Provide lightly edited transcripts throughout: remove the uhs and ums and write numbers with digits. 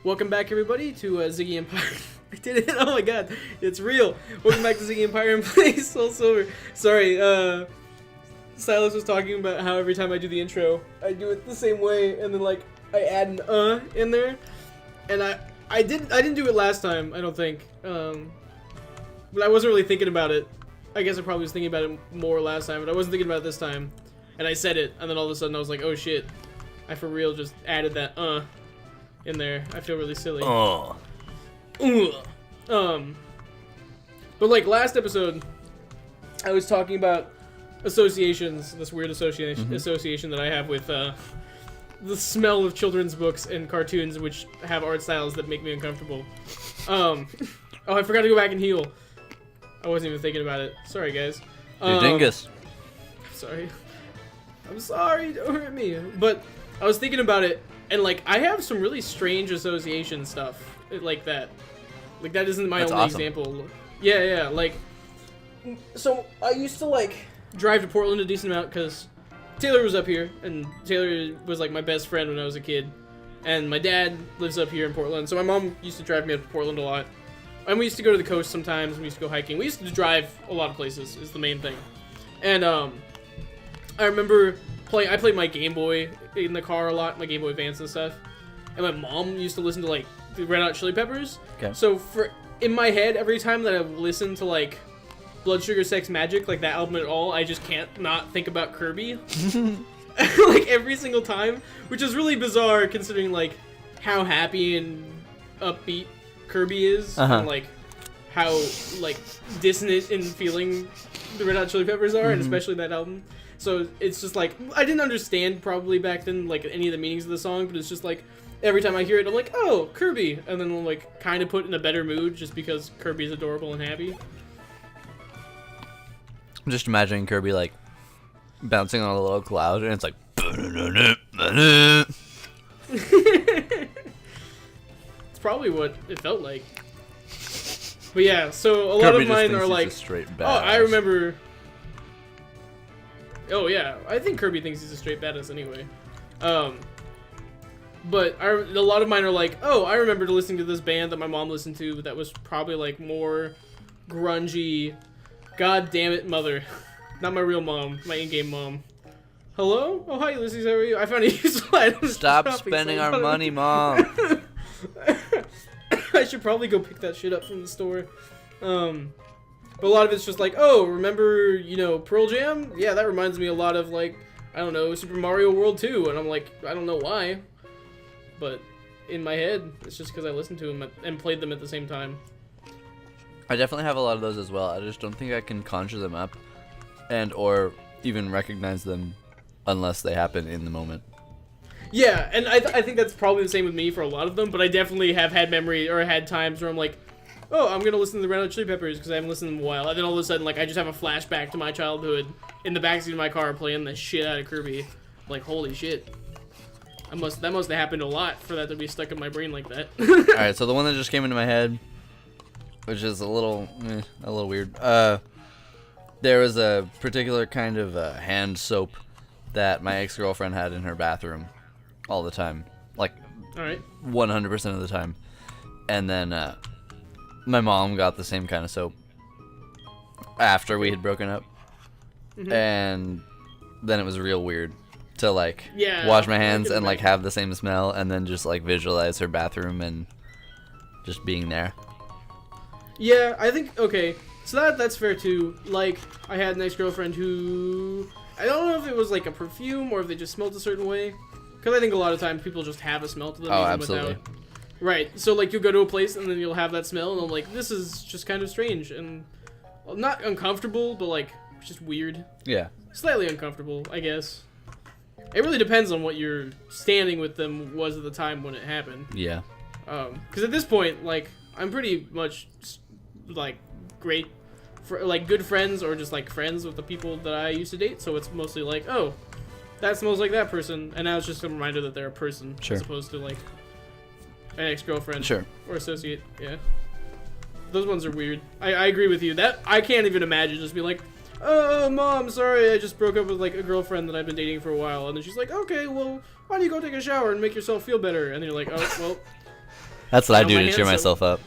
Welcome back, everybody, to Ziggy and Pyrin. I did it! Oh my god, it's real! Welcome back to Ziggy and Pyrin Plays Soul Silver. Sorry, Silas was talking about how every time I do the intro, I do it the same way, and then like I add an in there, and I didn't do it last time, I don't think. But I wasn't really thinking about it. I guess I probably was thinking about it more last time, but I wasn't thinking about it this time. And I said it, and then all of a sudden I was like, oh shit, I for real just added that in there. I feel really silly. But like last episode, I was talking about associations, this weird association that I have with the smell of children's books and cartoons which have art styles that make me uncomfortable. Oh, I forgot to go back and heal. I wasn't even thinking about it. Sorry, guys. You're dingus. Sorry. I'm sorry, don't hurt me. But I was thinking about it, and like I have some really strange association stuff like that. Like that isn't my only example. Yeah, like so I used to like drive to Portland a decent amount because Taylor was up here, and Taylor was like my best friend when I was a kid, and my dad lives up here in Portland, so my mom used to drive me up to Portland a lot, and we used to go to the coast sometimes. We used to go hiking. We used to drive a lot of places is the main thing, and I remember I played my Game Boy in the car a lot, my Game Boy Advance and stuff. And my mom used to listen to like the Red Hot Chili Peppers. Okay. So in my head, every time that I listen to like Blood Sugar Sex Magic, like that album at all, I just can't not think about Kirby. Like every single time, which is really bizarre considering like how happy and upbeat Kirby is, and like how like dissonant in feeling the Red Hot Chili Peppers are, and especially that album. So it's just like, I didn't understand probably back then like any of the meanings of the song, but it's just like, every time I hear it, I'm like, oh, Kirby, and then I'm like kind of put in a better mood just because Kirby's adorable and happy. I'm just imagining Kirby like bouncing on a little cloud, and it's like. It's probably what it felt like. But yeah, so a lot of mine are like, oh, I remember. Oh yeah, I think Kirby thinks he's a straight badass anyway. But a lot of mine are like, oh, I remember listening to this band that my mom listened to that was probably like more grungy. God damn it, mother. Not my real mom, my in-game mom. Hello? Oh, hi, Ulysses, how are you? I found a useful item. Stop spending our money, Mom. I should probably go pick that shit up from the store. But a lot of it's just like, oh, remember, you know, Pearl Jam? Yeah, that reminds me a lot of, like, I don't know, Super Mario World 2. And I'm like, I don't know why. But in my head, it's just because I listened to them and played them at the same time. I definitely have a lot of those as well. I just don't think I can conjure them up or even recognize them unless they happen in the moment. Yeah, and I think that's probably the same with me for a lot of them, but I definitely have had memory or had times where I'm like, oh, I'm gonna listen to the Red Hot Chili Peppers because I haven't listened to them in a while. And then all of a sudden, like, I just have a flashback to my childhood in the backseat of my car playing the shit out of Kirby. Like, holy shit. That must have happened a lot for that to be stuck in my brain like that. Alright, so the one that just came into my head, which is a little weird. There was a particular kind of hand soap that my ex-girlfriend had in her bathroom all the time. Like, all right. 100% of the time. And then, my mom got the same kind of soap after we had broken up. And then it was real weird to like wash my hands and like have the same smell and then just like visualize her bathroom and just being there. Yeah, I think, okay, so that's fair too. Like, I had an ex-girlfriend who, I don't know if it was like a perfume or if they just smelled a certain way. Because I think a lot of times people just have a smell to them. Oh, absolutely. Without. Right, so like you'll go to a place and then you'll have that smell and I'm like, this is just kind of strange and well, not uncomfortable, but like just weird. Yeah. Slightly uncomfortable, I guess. It really depends on what your standing with them was at the time when it happened. Yeah. Because at this point, like, I'm pretty much like great, like good friends or just like friends with the people that I used to date. So it's mostly like, oh, that smells like that person, and now it's just a reminder that they're a person as opposed to like an ex-girlfriend or associate. Yeah, those ones are weird. I agree with you. That I can't even imagine just being like, oh, Mom, sorry, I just broke up with like a girlfriend that I've been dating for a while, and then she's like, okay, well, why don't you go take a shower and make yourself feel better? And then you're like, oh, well, That's what I do my to cheer hands myself up.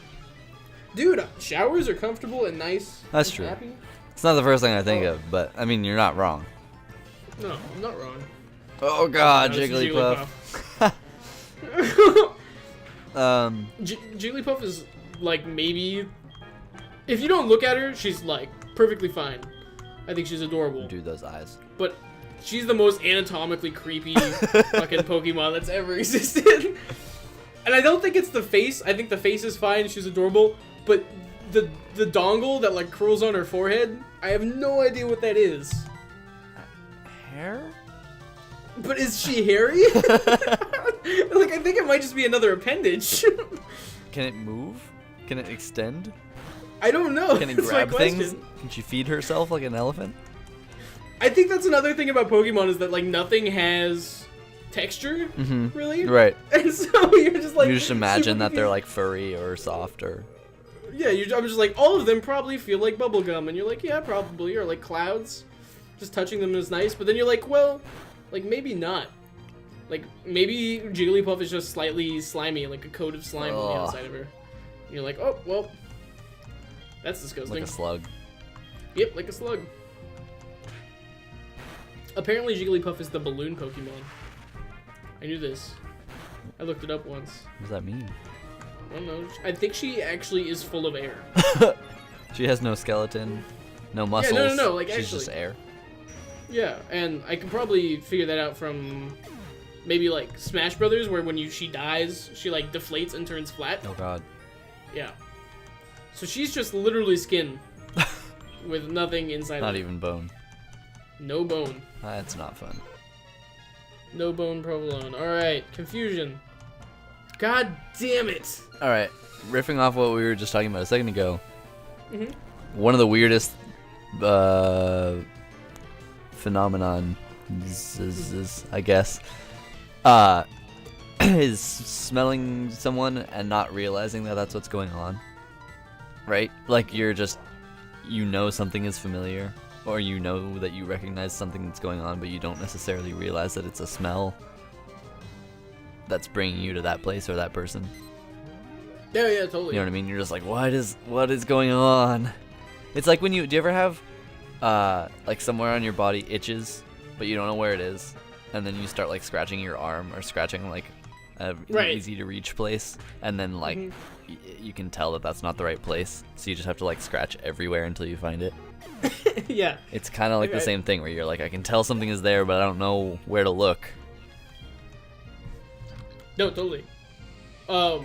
Dude, showers are comfortable and nice. That's I'm true. Happy. It's not the first thing I think of, but I mean, you're not wrong. No, I'm not wrong. Oh God, No, it's Jigglypuff. Jigglypuff is like maybe, if you don't look at her, she's like perfectly fine. I think she's adorable. Dude, those eyes. But she's the most anatomically creepy fucking Pokemon that's ever existed. And I don't think it's the face. I think the face is fine. She's adorable. But the dongle that like curls on her forehead, I have no idea what that is. Hair? But is she hairy? Like, I think it might just be another appendage. Can it move? Can it extend? I don't know. Can it That's grab my things? question. Can she feed herself like an elephant? I think that's another thing about Pokemon is that like nothing has texture, really. Right. And so you're just like You just imagine that they're confused. like furry or soft or... Yeah, I'm just like, all of them probably feel like bubblegum, and you're like, yeah, probably, or like clouds. Just touching them is nice, but then you're like, well, like maybe not. Like maybe Jigglypuff is just slightly slimy, like a coat of slime on the outside of her. And you're like, oh, well, that's disgusting. like a slug. Yep, like a slug. Apparently Jigglypuff is the balloon Pokemon. I knew this. I looked it up once. What does that mean? I don't know. I think she actually is full of air. She has no skeleton, no muscles. Yeah, no, like she's actually. just air. Yeah, and I can probably figure that out from maybe like Smash Brothers, where when she dies, she like deflates and turns flat. Oh God. Yeah. So she's just literally skin with nothing inside Not of it. even bone. No bone. That's not fun. No bone provolone. Alright, confusion. God damn it! All right, riffing off what we were just talking about a second ago. Mhm. One of the weirdest phenomenon, I guess, is smelling someone and not realizing that that's what's going on. Right? Like you're just, you know something is familiar, or you know that you recognize something that's going on, but you don't necessarily realize that it's a smell that's bringing you to that place or that person. Yeah, totally. You know what I mean? You're just like, what is going on? It's like when do you ever have like somewhere on your body itches, but you don't know where it is, and then you start like scratching your arm or scratching like an easy to reach place, and then like you can tell that that's not the right place, so you just have to like scratch everywhere until you find it. Yeah. It's kind of like the same thing where you're like, I can tell something is there, but I don't know where to look. No, totally. I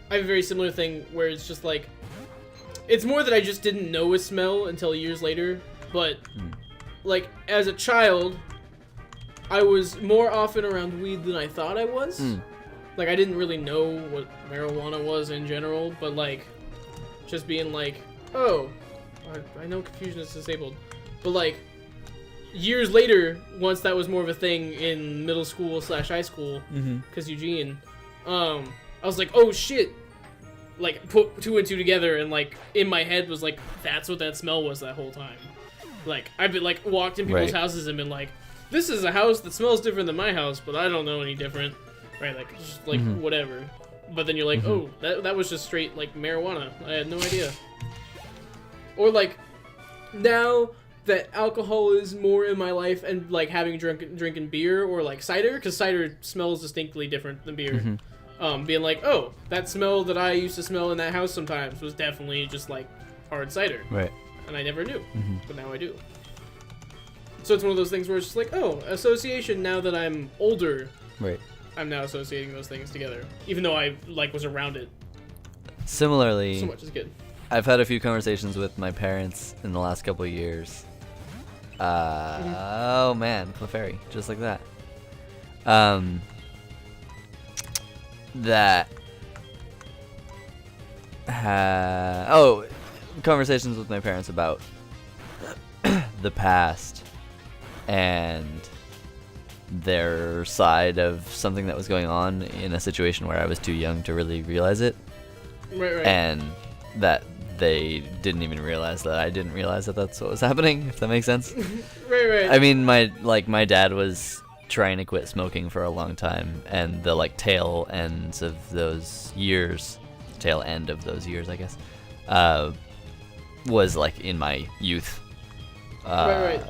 have a very similar thing where it's just like, it's more that I just didn't know a smell until years later, but like as a child, I was more often around weed than I thought I was. Like I didn't really know what marijuana was in general, but like just being like, oh, I know confusion is disabled, but like years later, once that was more of a thing in middle school / high school, because Eugene, I was like, oh shit, like put two and two together, and like in my head was like, that's what that smell was that whole time. Like I've been like walked in people's houses and been like, this is a house that smells different than my house, but I don't know any different, right? Like just like whatever. But then you're like, oh, that was just straight like marijuana. I had no idea. Or like now that alcohol is more in my life and like having drinking beer or like cider, because cider smells distinctly different than beer. Being like, oh, that smell that I used to smell in that house sometimes was definitely just like hard cider. Right. And I never knew, but now I do. So it's one of those things where it's just like, oh, association. Now that I'm older, Right. I'm now associating those things together, even though I like was around it. Similarly, So much is good. I've had a few conversations with my parents in the last couple of years. Oh man, Clefairy, just like that. Conversations with my parents about the past and their side of something that was going on in a situation where I was too young to really realize it. Right. And that they didn't even realize that I didn't realize that that's what was happening, if that makes sense. Right. I mean, my dad was trying to quit smoking for a long time, and the like tail end of those years, I guess, was like in my youth. Right.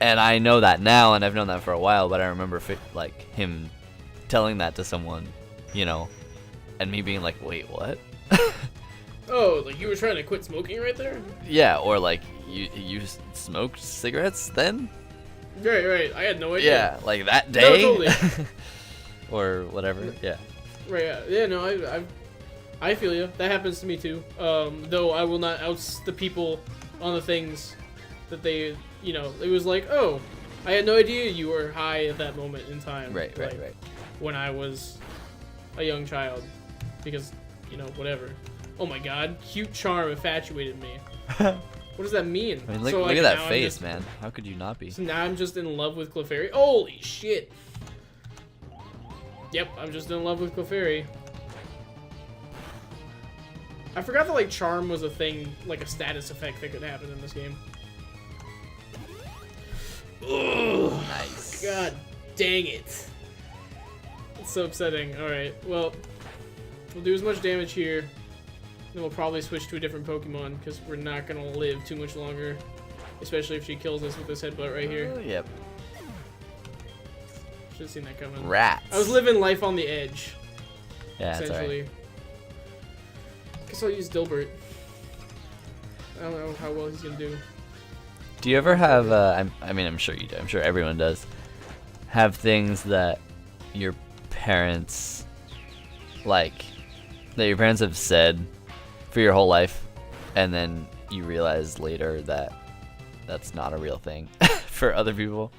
And I know that now, and I've known that for a while, but I remember like him telling that to someone, you know, and me being like, wait, what? Oh, like you were trying to quit smoking right there? Yeah, or like you smoked cigarettes then? Right. I had no idea. Yeah, like that day? No, totally. Or whatever, yeah. Right, yeah, no, I feel you. That happens to me too. Though I will not oust the people on the things that they, you know, it was like, oh, I had no idea you were high at that moment in time. Right. When I was a young child. Because, you know, whatever. Oh my god, cute charm infatuated me. What does that mean? I mean, look at that face, man. How could you not be? So now I'm just in love with Clefairy. Holy shit. Yep, I'm just in love with Clefairy. I forgot that, like, charm was a thing, like a status effect that could happen in this game. Ugh. Nice. God dang it. It's so upsetting. Alright, well, we'll do as much damage here. Then we'll probably switch to a different Pokemon, because we're not going to live too much longer. Especially if she kills us with this headbutt right here. Yep. Should have seen that coming. Rats. I was living life on the edge. Yeah, essentially. that's alright. Guess I'll use Dilbert. I don't know how well he's going to do. Do you ever have, I mean, I'm sure you do. I'm sure everyone does. Have things that your parents, like, that your parents have said for your whole life, and then you realize later that that's not a real thing for other people?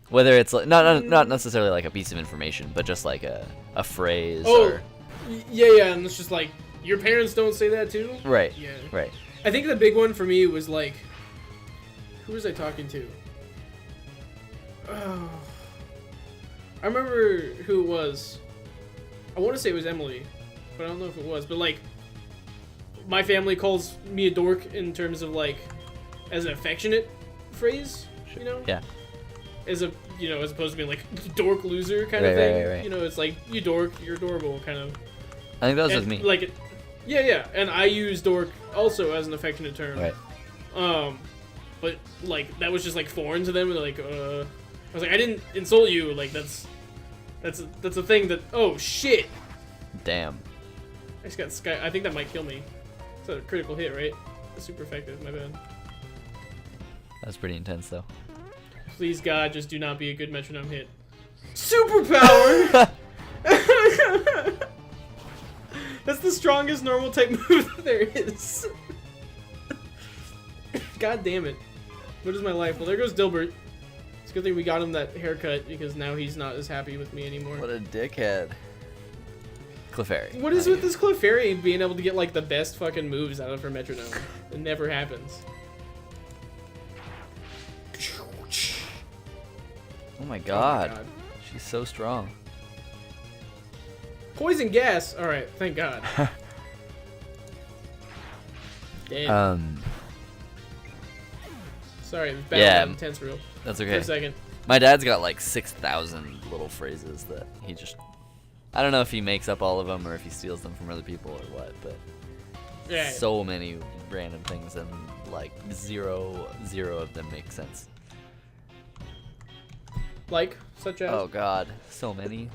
Whether it's like, not necessarily like a piece of information, but just like a phrase. Oh, yeah, and it's just like, your parents don't say that too? Right. Yeah. Right. I think the big one for me was like, who was I talking to? Oh, I remember who it was. I want to say it was Emily, but I don't know if it was. But like, my family calls me a dork in terms of like, as an affectionate phrase, you know? Yeah. As a, you know, as opposed to being like dork loser kind of thing. Right. You know, it's like, you dork, you're adorable kind of. I think that was with me. Like, yeah, and I use dork also as an affectionate term. Right. But like that was just like foreign to them. And like, I was like, I didn't insult you. Like that's a thing that. Oh shit! Damn. I just got sky. I think that might kill me. It's a critical hit, right? It's super effective. My bad. That's pretty intense, though. Please God, just do not be a good metronome hit. Superpower. That's the strongest normal type move that there is. God damn it. What is my life? Well, there goes Dilbert. It's a good thing we got him that haircut, because now he's not as happy with me anymore. What a dickhead. Clefairy. What is with this Clefairy being able to get, like, the best fucking moves out of her metronome? It never happens. Oh my god. She's so strong. Poison gas! Alright, thank God. Damn. Sorry, the battle got intense real. That's okay. For a second. My dad's got like 6,000 little phrases that he just... I don't know if he makes up all of them or if he steals them from other people or what, but... Yeah. So many random things, and like zero of them make sense. Like, such as? Oh god, so many.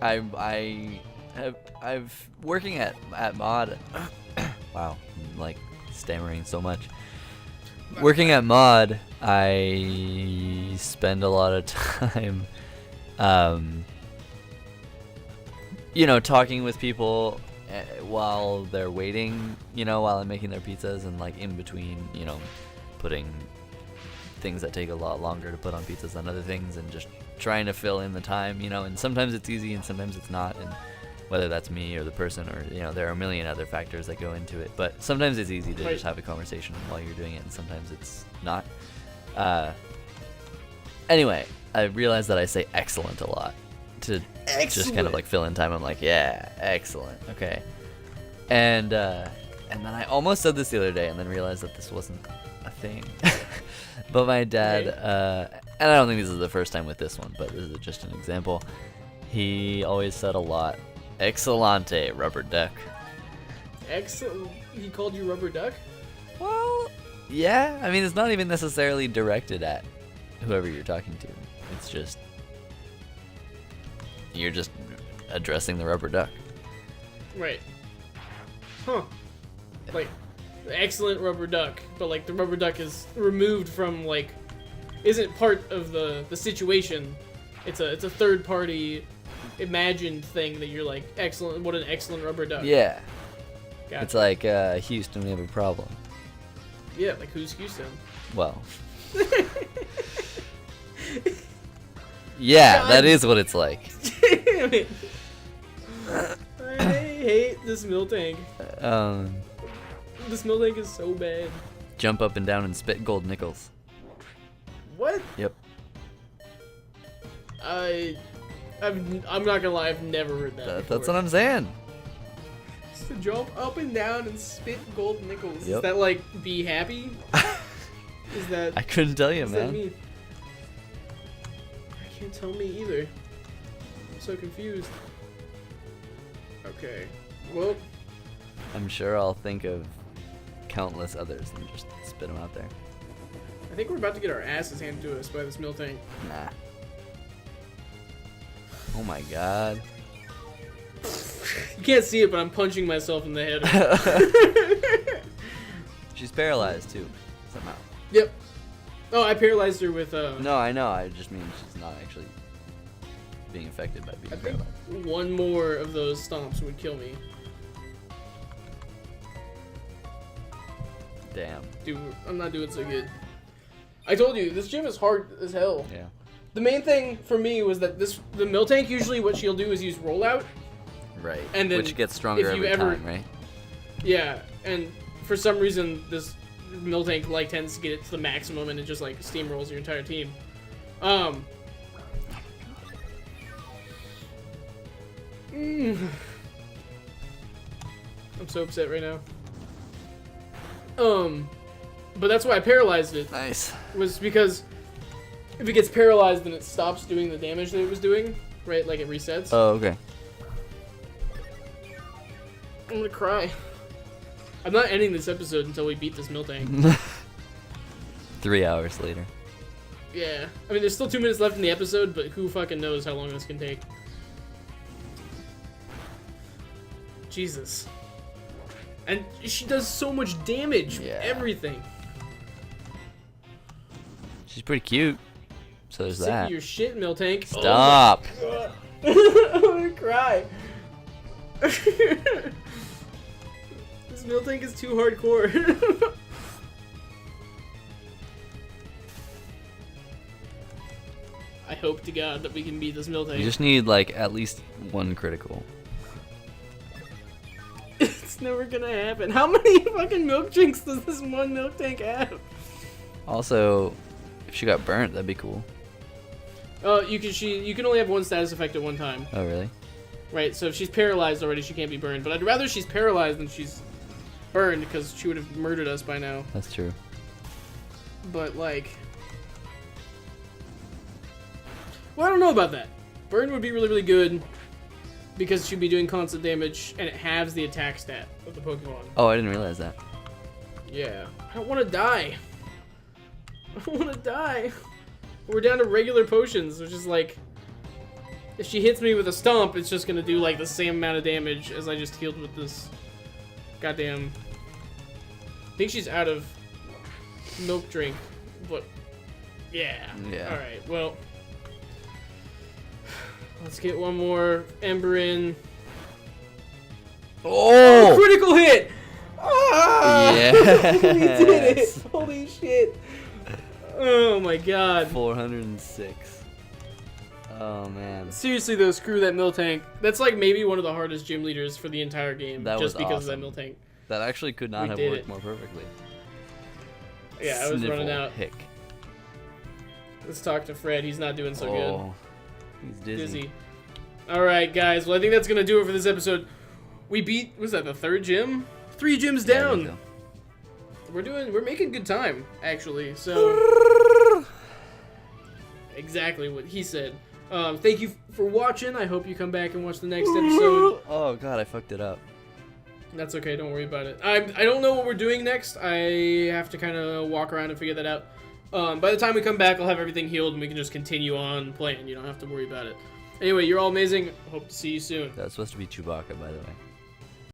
I've working at Mod. Wow, I'm like stammering so much. Working at Mod, I spend a lot of time, you know, talking with people while they're waiting, you know, while I'm making their pizzas, and like in between, you know, putting things that take a lot longer to put on pizzas than other things, and just trying to fill in the time, you know, and sometimes it's easy and sometimes it's not, and whether that's me or the person, or, you know, there are a million other factors that go into it, but sometimes it's easy to just have a conversation while you're doing it, and sometimes it's not. Anyway, I realized that I say excellent a lot to just kind of like fill in time. I'm like, yeah, excellent, okay. And then I almost said this the other day, and then realized that this wasn't a thing. But my dad, and I don't think this is the first time with this one, but this is just an example. He always said a lot, Excellante, rubber duck. Excellent. He called you rubber duck? Well, yeah. I mean, it's not even necessarily directed at whoever you're talking to. It's just, you're just addressing the rubber duck. Right. Huh. Like, excellent rubber duck, but like the rubber duck is removed from like, isn't part of the situation. It's a third party imagined thing that you're like, excellent, what an excellent rubber duck. Yeah. Gotcha. It's like, Houston, we have a problem. Yeah, like who's Houston? Well. Yeah, God. that is what it's like. Damn it. I hate this miltank. This miltank is so bad. Jump up and down and spit gold nickels. What? Yep. I'm not gonna lie, I've never heard that. That's what I'm saying. Just to jump up and down and spit gold nickels. Yep. Is that like be happy? Is that? I couldn't tell you, what man. Does that mean? I can't tell me either. I'm so confused. Okay. Well. I'm sure I'll think of countless others and just spit them out there. I think we're about to get our asses handed to us by this miltank. Nah. Oh my god. You can't see it, but I'm punching myself in the head. She's paralyzed too, somehow. Yep. Oh, I paralyzed her with No, I know. I just mean she's not actually being affected by being I think paralyzed. one more of those stomps would kill me. Damn. Dude, I'm not doing so good. I told you, this gym is hard as hell. Yeah. The main thing for me was that the miltank, usually what she'll do is use rollout. Right. And then which gets stronger every time, right? Yeah, and for some reason this miltank like tends to get it to the maximum and it just like steamrolls your entire team. I'm so upset right now. But that's why I paralyzed it. Nice. Was because if it gets paralyzed, then it stops doing the damage that it was doing, right? Like it resets. Oh, okay. I'm gonna cry. I'm not ending this episode until we beat this miltank. 3 hours later. Yeah. I mean, there's still 2 minutes left in the episode, but who fucking knows how long this can take. Jesus. And she does so much damage. Yeah. Everything. She's pretty cute. So there's Sick that. of your shit, miltank. Stop. Oh I'm gonna cry. This miltank is too hardcore. I hope to God that we can beat this miltank. You just need like at least one critical. It's never gonna happen. How many fucking milk drinks does this one miltank have? Also, if she got burnt, that'd be cool. You can only have one status effect at one time. Oh, really? Right, so if she's paralyzed already, she can't be burned. But I'd rather she's paralyzed than she's burned, because she would have murdered us by now. That's true. But, like... well, I don't know about that. Burn would be really, really good, because she'd be doing constant damage, and it halves the attack stat of the Pokemon. Oh, I didn't realize that. Yeah. I don't want to die. I don't want to die. We're down to regular potions, which is like... if she hits me with a stomp, it's just gonna do like the same amount of damage as I just healed with this goddamn... I think she's out of milk drink, but... yeah. Yeah. Alright, well... let's get one more Ember in. Oh! Critical hit! Ah! Yes! We did it! Holy shit! Oh my god. 406. Oh man. Seriously though, screw that miltank. That's like maybe one of the hardest gym leaders for the entire game. That just was because awesome. of that miltank. That actually could not We have did worked it. more perfectly. Yeah, I was Sniffle running out. Hick. Let's talk to Fred. He's not doing so Oh, he's good. dizzy. Alright guys, well I think that's gonna do it for this episode. We beat, was that the third gym? 3 gyms Yeah, I think down. so. we're making good time, actually. So exactly what he said. Thank you for watching. I hope you come back and watch the next episode. Oh god, I fucked it up. That's okay, don't worry about it. I don't know what we're doing next. I have to kind of walk around and figure that out. By the time we come back, I'll have everything healed and we can just continue on playing. You don't have to worry about it. Anyway, you're all amazing. Hope to see you soon. That's supposed to be Chewbacca, by the way.